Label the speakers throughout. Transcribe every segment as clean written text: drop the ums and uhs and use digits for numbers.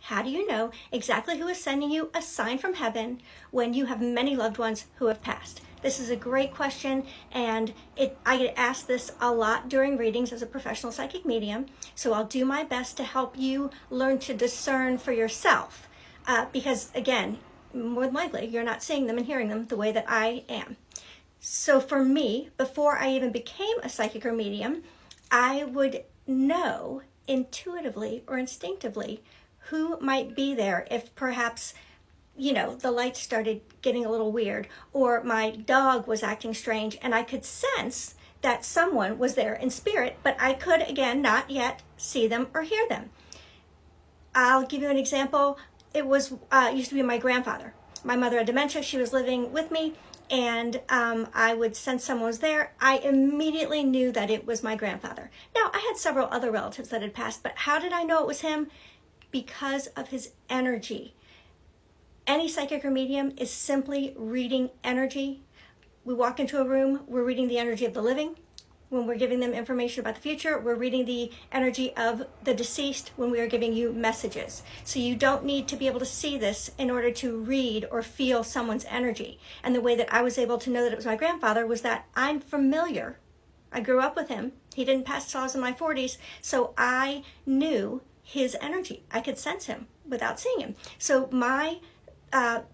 Speaker 1: How do you know exactly who is sending you a sign from heaven when you have many loved ones who have passed? This is a great question, and I get asked this a lot during readings as a professional psychic medium, so I'll do my best to help you learn to discern for yourself, because again, more than likely, you're not seeing them and hearing them the way that I am. So for me, before I even became a psychic or medium, I would know intuitively or instinctively who might be there if perhaps the lights started getting a little weird, or my dog was acting strange, and I could sense that someone was there in spirit, but I could, again, not yet see them or hear them. I'll give you an example. It used to be my grandfather. My mother had dementia. She was living with me, and I would sense someone was there. I immediately knew that it was my grandfather. Now, I had several other relatives that had passed, but how did I know it was him? Because of his energy. Any psychic or medium is simply reading energy. We walk into a room, we're reading the energy of the living. When we're giving them information about the future, we're reading the energy of the deceased when we are giving you messages. So you don't need to be able to see this in order to read or feel someone's energy. And the way that I was able to know that it was my grandfather was that I'm familiar. I grew up with him. He didn't pass till I was in my 40s, so I knew his energy. I could sense him without seeing him. So my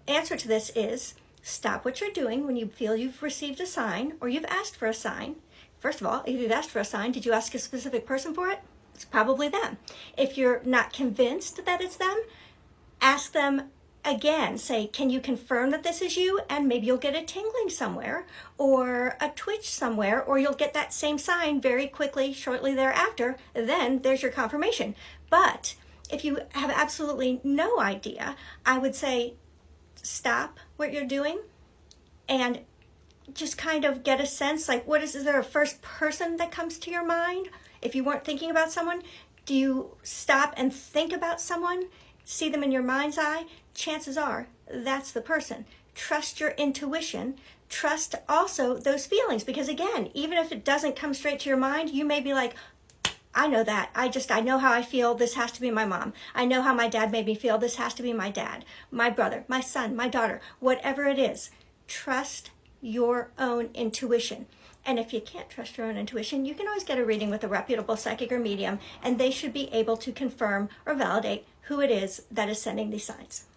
Speaker 1: answer to this is stop what you're doing when you feel you've received a sign or you've asked for a sign. First of all, if you've asked for a sign, did you ask a specific person for it? It's probably them. If you're not convinced that it's them, ask them again. Say, can you confirm that this is you? And maybe you'll get a tingling somewhere or a twitch somewhere, or you'll get that same sign very quickly, shortly thereafter. Then there's your confirmation. But if you have absolutely no idea, I would say, stop what you're doing and just kind of get a sense, like, is there a first person that comes to your mind? If you weren't thinking about someone, do you stop and think about someone, see them in your mind's eye? Chances are that's the person. Trust your intuition. Trust also those feelings, because again, even if it doesn't come straight to your mind, you may be like, I know that. I know how I feel. This has to be my mom. I know how my dad made me feel. This has to be my dad, my brother, my son, my daughter, whatever it is. Trust your own intuition. And if you can't trust your own intuition, you can always get a reading with a reputable psychic or medium, and they should be able to confirm or validate who it is that is sending these signs.